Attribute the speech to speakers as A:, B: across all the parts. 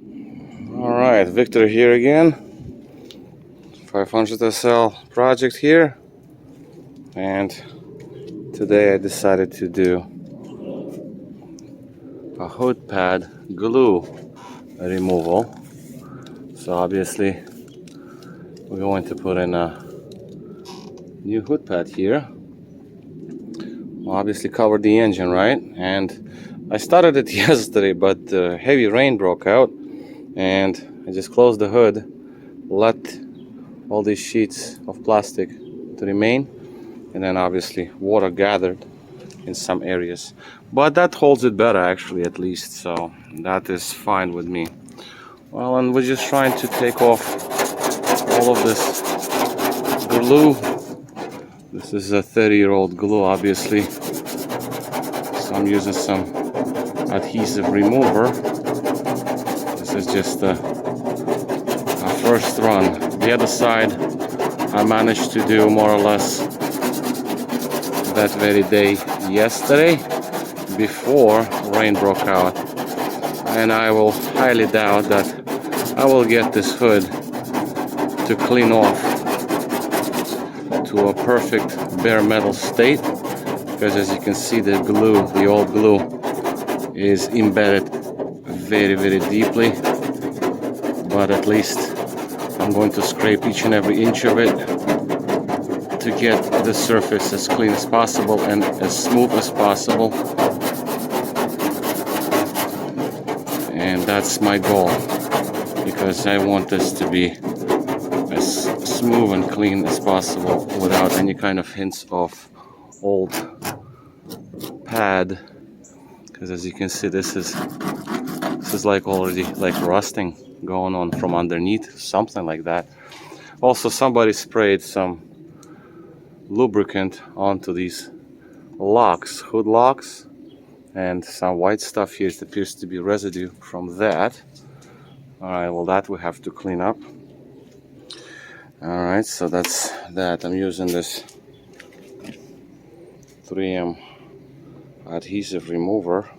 A: Alright, Victor here again. 500 SL project here. And today I decided to do a hood pad glue removal. So obviously we're going to put in a new hood pad here. We'll obviously cover the engine, right? And I started it yesterday, but heavy rain broke out and I just closed the hood, let all these sheets of plastic to remain, and then obviously water gathered in some areas, but that holds it better actually, at least, so that is fine with me. Well, and we're just trying to take off all of this glue. This is a 30-year-old glue, obviously, so I'm using some adhesive remover. This is just a first run. The other side I managed to do more or less that very day yesterday before rain broke out, and I will highly doubt that I will get this hood to clean off to a perfect bare metal state, because as you can see, the glue, the old glue, is embedded very, very deeply. But at least I'm going to scrape each and every inch of it to get the surface as clean as possible and as smooth as possible. And that's my goal, because I want this to be as smooth and clean as possible without any kind of hints of old pad. Because as you can see, this is like already like rusting going on from underneath, something like that. Also, somebody sprayed some lubricant onto these locks, hood locks, and some white stuff here. It appears to be residue from that. Alright, well, that we have to clean up. Alright, so that's that. I'm using this 3M adhesive remover,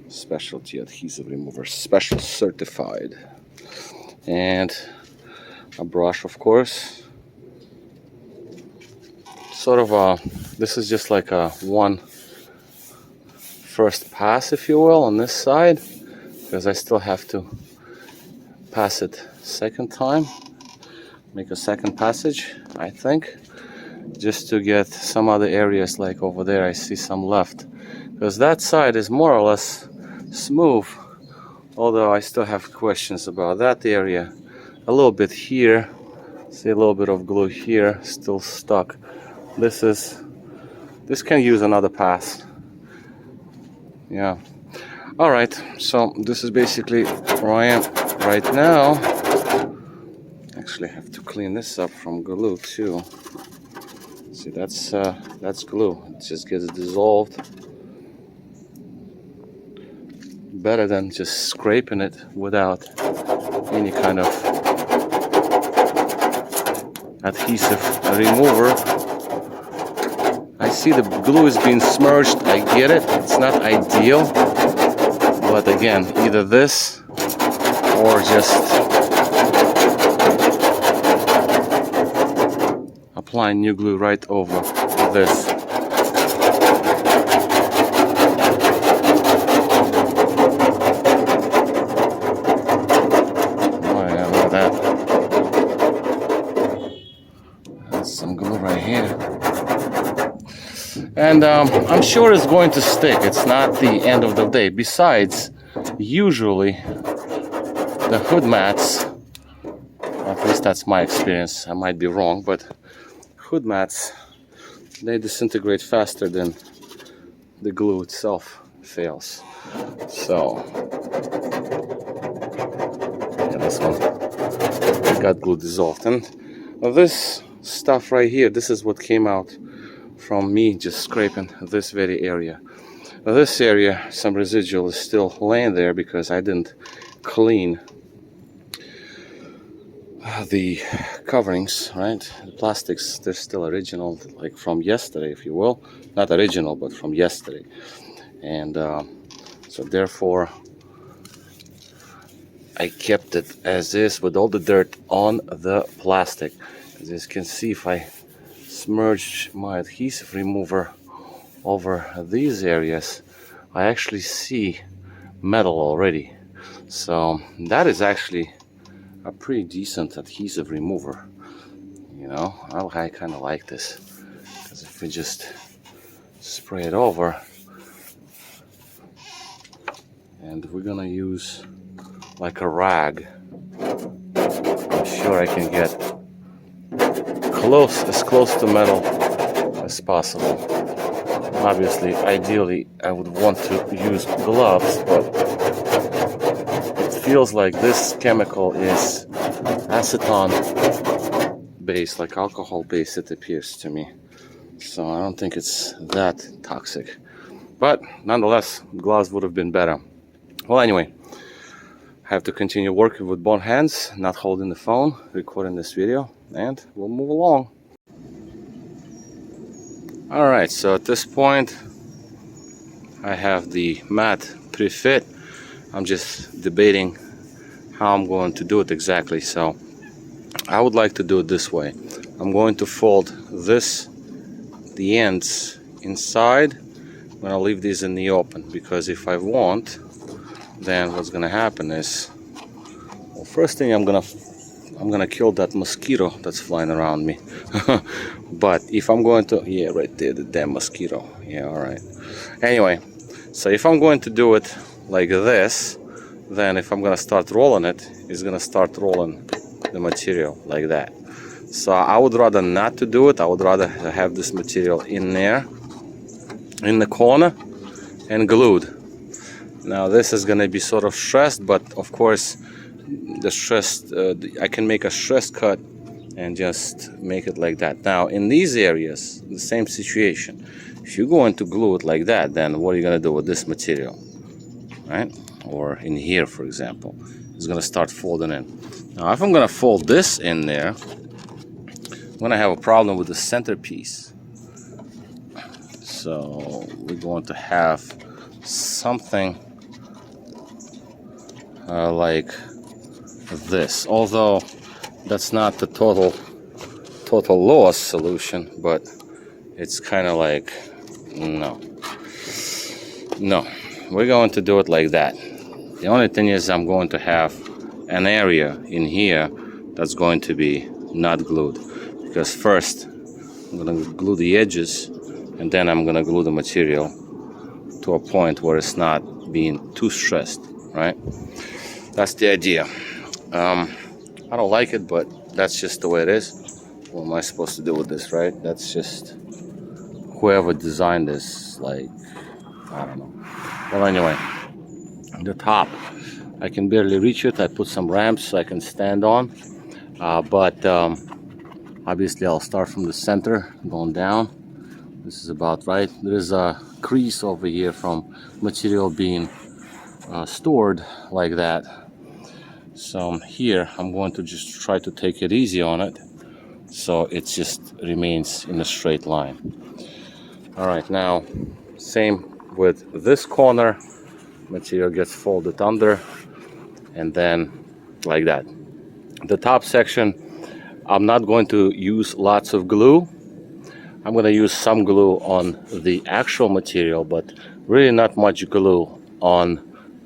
A: specialty adhesive remover, special certified, and a brush, of course. Sort of a, this is just like a one first pass, if you will, on this side, because I still have to pass it second time, make a second passage, I think, just to get some other areas. Like over there I see some left, because that side is more or less smooth, although I still have questions about that area. A little bit here, see a little bit of glue here still stuck. This can use another pass. Yeah. All right, so this is basically where I am right now. Actually, I have to clean this up from glue too. See, that's glue. It just gets dissolved. Better than just scraping it without any kind of adhesive remover. I see the glue is being smudged. I get it. It's not ideal. But again, either this or just applying new glue right over this. Oh yeah, look at that. That's some glue right here. And I'm sure it's going to stick. It's not the end of the day. Besides, usually the hood mats, at least that's my experience, I might be wrong, but hood mats, they disintegrate faster than the glue itself fails. So yeah, this one got glue dissolved. And this stuff right here, this is what came out from me just scraping this very area. This area, some residual is still laying there because I didn't clean the coverings, right? The plastics, they're still original, like from yesterday, if you will. Not original, but from yesterday. And so therefore, I kept it as is with all the dirt on the plastic. As you can see, if I smudge my adhesive remover over these areas, I actually see metal already. So that is actually a pretty decent adhesive remover. You know, I kind of like this, because if we just spray it over, and we're gonna use like a rag, I'm sure I can get as close to metal as possible. Obviously, ideally, I would want to use gloves, but it feels like this chemical is acetone based, like alcohol based, it appears to me. So I don't think it's that toxic. But nonetheless, gloves would have been better. Well, anyway, I have to continue working with both hands, not holding the phone, recording this video, and we'll move along. Alright, so at this point, I have the mat pre-fit. I'm just debating how I'm going to do it exactly. So I would like to do it this way. I'm going to fold the ends inside. I'm going to leave these in the open, because if I won't, then what's going to happen is, well, first thing I'm gonna kill that mosquito that's flying around me. But if I'm going to, yeah, right there, the damn mosquito. Yeah, all right. Anyway, so if I'm going to do it like this, then if I'm gonna start rolling it, it's gonna start rolling the material like that. So I would rather not to do it. I would rather have this material in there, in the corner, and glued. Now this is gonna be sort of stressed, but of course the stressed, I can make a stress cut and just make it like that. Now in these areas, the same situation. If you're going to glue it like that, then what are you gonna do with this material, right? Or in here, for example, it's gonna start folding in. Now if I'm gonna fold this in there, I'm gonna have a problem with the centerpiece. So we're going to have something like this, although that's not the total loss solution, but it's kind of like, no, we're going to do it like that. The only thing is I'm going to have an area in here that's going to be not glued, because first I'm going to glue the edges, and then I'm going to glue the material to a point where it's not being too stressed, right? That's the idea. I don't like it, but that's just the way it is. What am I supposed to do with this, right? That's just whoever designed this, like, I don't know. Well, anyway, the top, I can barely reach it. I put some ramps I can stand on, but obviously I'll start from the center going down. This is about right. There's a crease over here from material being stored like that. So here I'm going to just try to take it easy on it, so it just remains in a straight line. All right, now same with this corner, material gets folded under, and then like that. The top section, I'm not going to use lots of glue. I'm going to use some glue on the actual material, but really not much glue on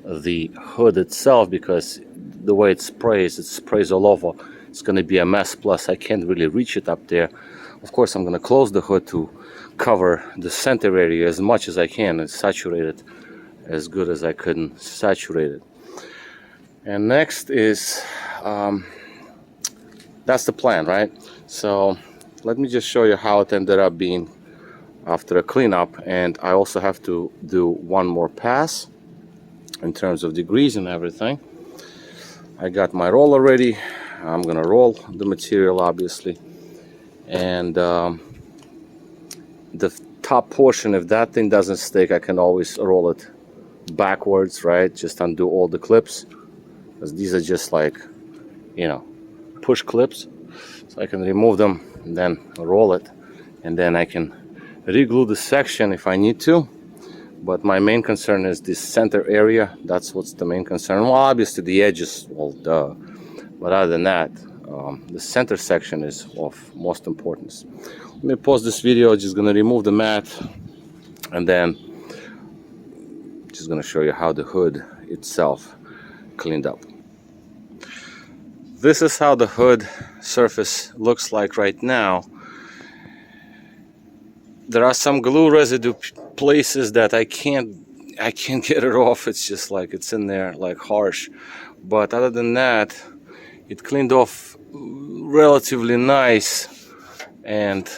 A: the hood itself, because the way it sprays all over. It's going to be a mess. Plus I can't really reach it up there. Of course I'm going to close the hood to cover the center area as much as I can and saturate it as good as I could saturate it. And next is that's the plan, right? So let me just show you how it ended up being after a cleanup. And I also have to do one more pass in terms of degrees and everything. I got my roller ready. I'm gonna roll the material, obviously, and the top portion, if that thing doesn't stick, I can always roll it backwards, right? Just undo all the clips, because these are just like, you know, push clips. So I can remove them and then roll it, and then I can re-glue the section if I need to. but my main concern is this center area. That's what's the main concern. Well, obviously the edges, well, duh. But other than that, the center section is of most importance. Let me pause this video. Just gonna remove the mat, and then just gonna show you how the hood itself cleaned up. This is how the hood surface looks like right now. There are some glue residue places that I can't get it off. It's just like it's in there like harsh. But other than that, it cleaned off relatively nice. And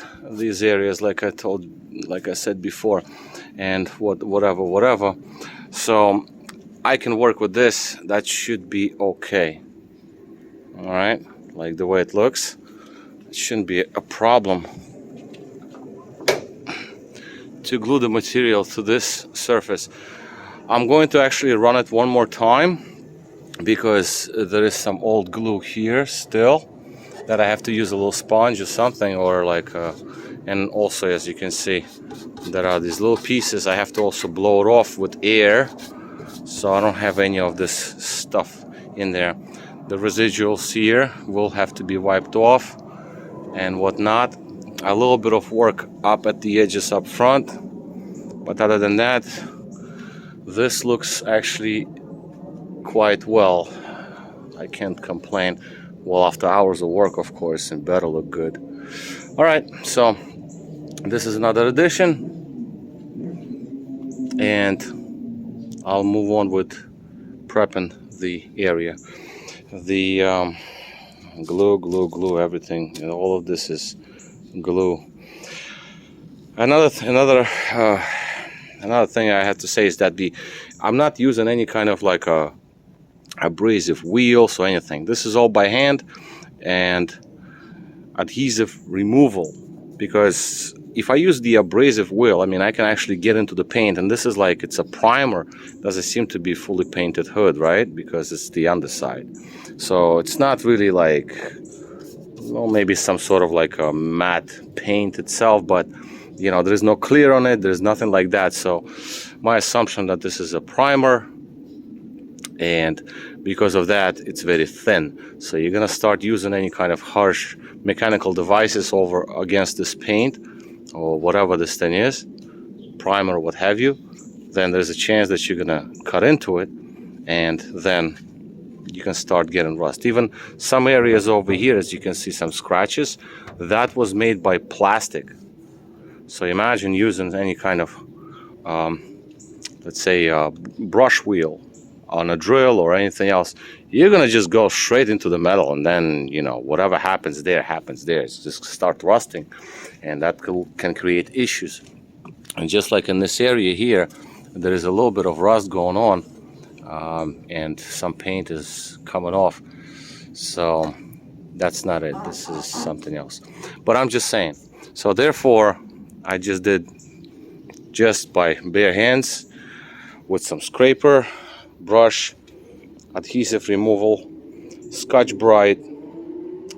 A: these areas, like I said before, and whatever. So I can work with this. That should be okay. All right, like the way it looks, it shouldn't be a problem to glue the material to this surface. I'm going to actually run it one more time because there is some old glue here still that I have to use a little sponge or something, or like and also, as you can see, there are these little pieces. I have to also blow it off with air, so I don't have any of this stuff in there. The residuals here will have to be wiped off and whatnot. A little bit of work up at the edges up front, but other than that, this looks actually quite well. I can't complain. Well, after hours of work, of course, it better look good. All right, so this is another edition, and I'll move on with prepping the area. The glue, everything, and all of this is glue. Another thing I have to say is that I'm not using any kind of like a abrasive wheels or anything. This is all by hand and adhesive removal, because if I use the abrasive wheel, I mean, I can actually get into the paint, and this is like, it's a primer. Doesn't seem to be fully painted hood, right? Because it's the underside. So it's not really like, well, maybe some sort of like a matte paint itself, but you know, there's no clear on it. There's nothing like that. So my assumption that this is a primer, and because of that, it's very thin. So you're gonna start using any kind of harsh mechanical devices over against this paint or whatever this thing is, primer or what have you, then there's a chance that you're gonna cut into it, and then you can start getting rust. Even some areas over here, as you can see, some scratches, that was made by plastic. So imagine using any kind of let's say brush wheel on a drill or anything else, you're gonna just go straight into the metal, and then, you know, whatever happens there happens there. It's just start rusting, and that can create issues. And just like in this area here, there is a little bit of rust going on, and some paint is coming off. So that's not it. This is something else. But I'm just saying. So therefore, I just did just by bare hands with some scraper, brush, adhesive removal, Scotch-Brite,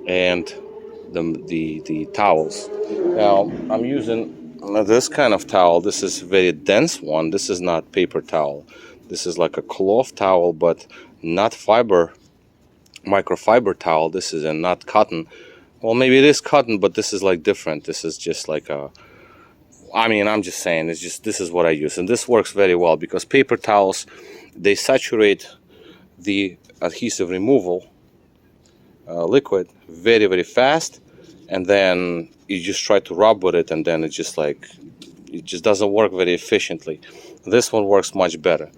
A: and the towels. Now I'm using this kind of towel. This is a very dense one. This is not paper towel. This is like a cloth towel, but not fiber, microfiber towel. This is not cotton. Well, maybe it is cotton, but this is like different. This is just like a, I mean, I'm just saying, it's just, this is what I use, and this works very well, because paper towels, they saturate the adhesive removal liquid very, very fast, and then you just try to rub with it, and then it just doesn't work very efficiently. This one works much better.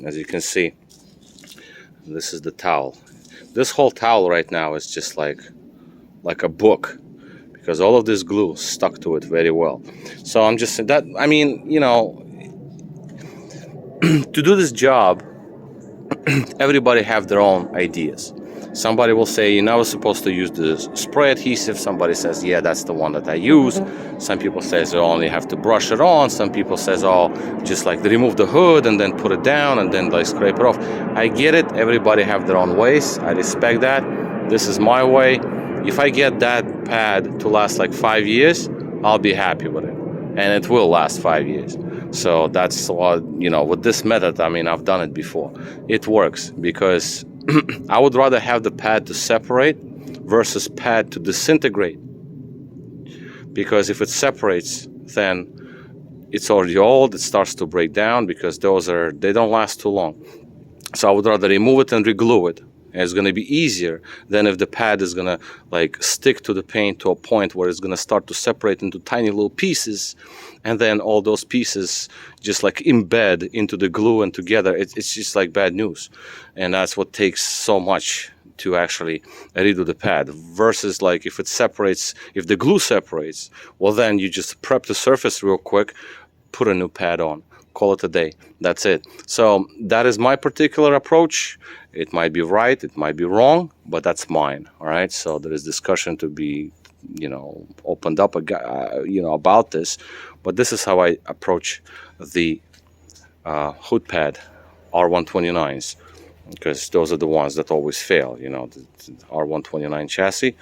A: As you can see, this is the towel. This whole towel right now is just like a book, because all of this glue stuck to it very well. So I'm just saying that, I mean, you know, to do this job, everybody have their own ideas. Somebody will say, you're never supposed to use the spray adhesive. Somebody says, yeah, that's the one that I use. Some people say you only have to brush it on. Some people says, oh, just like remove the hood and then put it down and then like scrape it off. I get it. Everybody have their own ways. I respect that. This is my way. If I get that pad to last like 5 years, I'll be happy with it. And it will last 5 years. So that's what, with this method, I mean, I've done it before. It works because I would rather have the pad to separate versus pad to disintegrate, because if it separates, then it's already old, it starts to break down, because they don't last too long. So I would rather remove it and reglue it. And it's going to be easier than if the pad is going to like stick to the paint to a point where it's going to start to separate into tiny little pieces, and then all those pieces just like embed into the glue and together. It's just like bad news. And that's what takes so much to actually redo the pad, versus like if it separates, if the glue separates, well then you just prep the surface real quick, put a new pad on, call it a day. That's it. So that is my particular approach. It might be right, it might be wrong, but that's mine. All right. So there is discussion to be, opened up, about this. But this is how I approach the hood pad R129s, because those are the ones that always fail. The R129 chassis.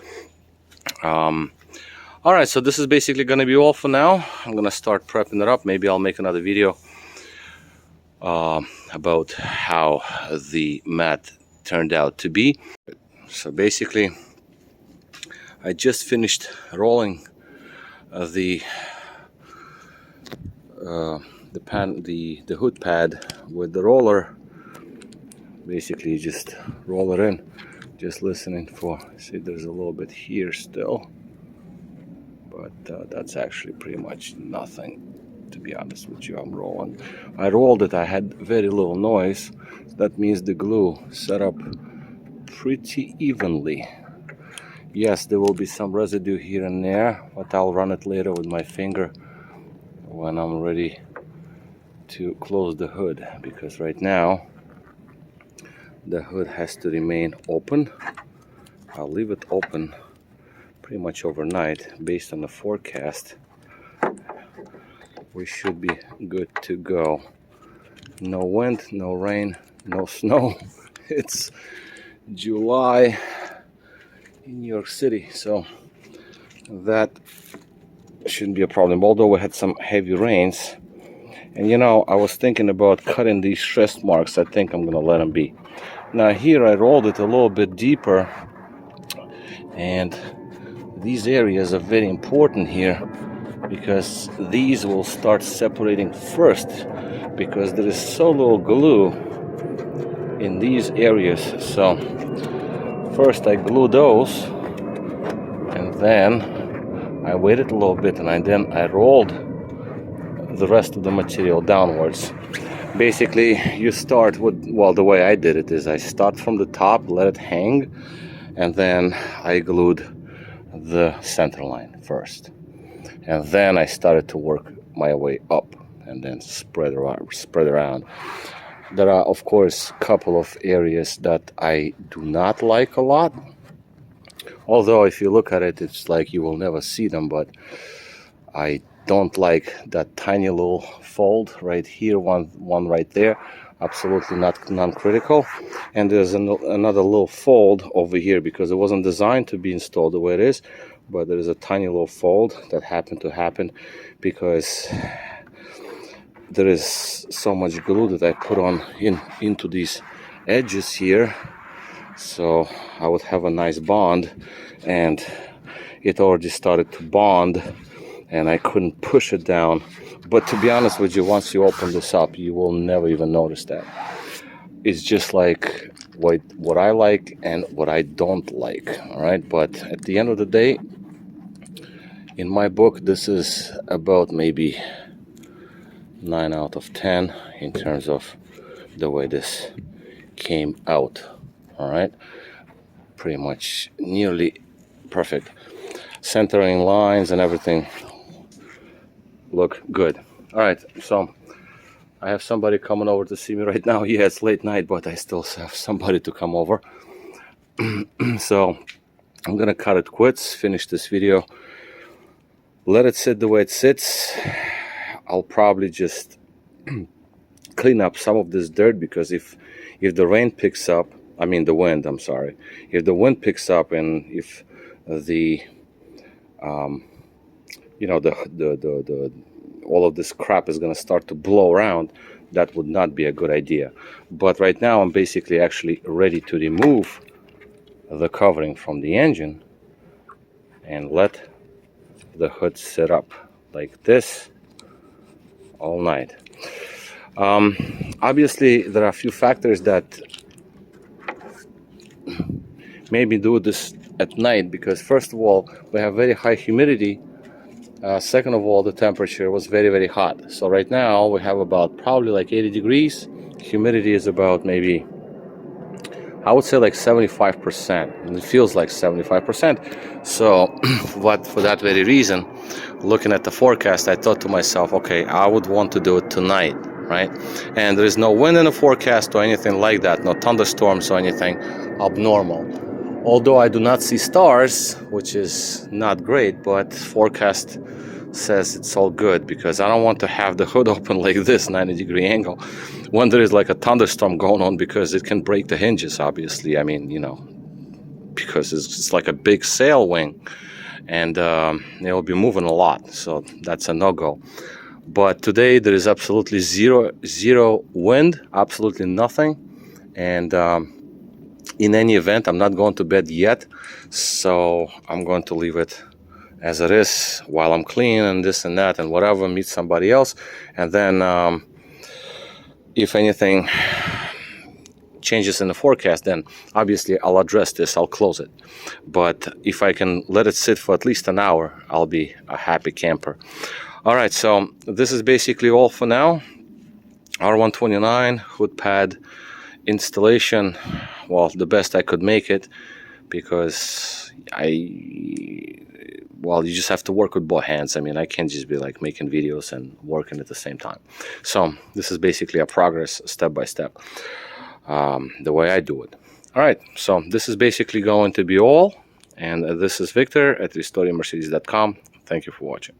A: All right, so this is basically going to be all for now. I'm going to start prepping it up. Maybe I'll make another video about how the mat turned out to be. So basically, I just finished rolling the hood pad with the roller. Basically, just roll it in. Just listening for. See, there's a little bit here still. But that's actually pretty much nothing, to be honest with you. I'm rolling. I rolled it, I had very little noise. That means the glue set up pretty evenly. Yes, there will be some residue here and there, but I'll run it later with my finger when I'm ready to close the hood, because right now the hood has to remain open. I'll leave it open pretty much overnight. Based on the forecast, we should be good to go. No wind, no rain, no snow. It's July in New York City, so that shouldn't be a problem, although we had some heavy rains. And I was thinking about cutting these stress marks. I think I'm gonna let them be. Now here I rolled it a little bit deeper, and these areas are very important here, because these will start separating first, because there is so little glue in these areas. So first I glue those, and then I waited a little bit, and then I rolled the rest of the material downwards. Basically, you start with, well, the way I did it is I start from the top, let it hang, and then I glued the center line first, and then I started to work my way up and then spread around. There are, of course, a couple of areas that I do not like a lot, although if you look at it, it's like you will never see them. But I don't like that tiny little fold right here, one right there. Absolutely not non-critical. And there's another little fold over here, because it wasn't designed to be installed the way it is, but there is a tiny little fold that happened to happen because there is so much glue that I put on into these edges here, so I would have a nice bond, and it already started to bond and I couldn't push it down. But to be honest with you, once you open this up, you will never even notice that. It's just like what I like and what I don't like. All right, but at the end of the day, in my book, this is about maybe 9 out of 10 in terms of the way this came out. All right, pretty much nearly perfect. Centering lines and everything look good. All right, so I have somebody coming over to see me right now. Yeah, it's late night, but I still have somebody to come over. So I'm gonna cut it quits, finish this video, let it sit the way it sits. I'll probably just clean up some of this dirt, because if the rain picks up, I mean the wind, I'm sorry, if the wind picks up and if the you know, the all of this crap is going to start to blow around, that would not be a good idea. But right now I'm basically actually ready to remove the covering from the engine and let the hood sit up like this all night. Obviously there are a few factors that maybe do this at night, because first of all we have very high humidity. Second of all, the temperature was very, very hot. So right now we have about probably like 80 degrees. Humidity is about maybe, I would say like 75%. And it feels like 75%. So what, for that very reason, looking at the forecast, I thought to myself, okay, I would want to do it tonight, right? And there is no wind in the forecast or anything like that, no thunderstorms or anything abnormal. Although I do not see stars, which is not great, but forecast says it's all good, because I don't want to have the hood open like this, 90-degree angle, when there is like a thunderstorm going on, because it can break the hinges, obviously. I mean, you know, because it's like a big sail wing, and it'll be moving a lot, so that's a no-go. But today there is absolutely zero wind, absolutely nothing, and in any event, I'm not going to bed yet, so I'm going to leave it as it is while I'm clean and this and that and whatever, meet somebody else, and then if anything changes in the forecast, then obviously I'll address this, I'll close it. But if I can let it sit for at least an hour, I'll be a happy camper. All right, so this is basically all for now. R129 hood pad installation, well, the best I could make it, because well, you just have to work with both hands. I mean, I can't just be like making videos and working at the same time. So this is basically a progress step by step, the way I do it. All right, so this is basically going to be all, and this is Victor at RestoreMercedes.com. Thank you for watching.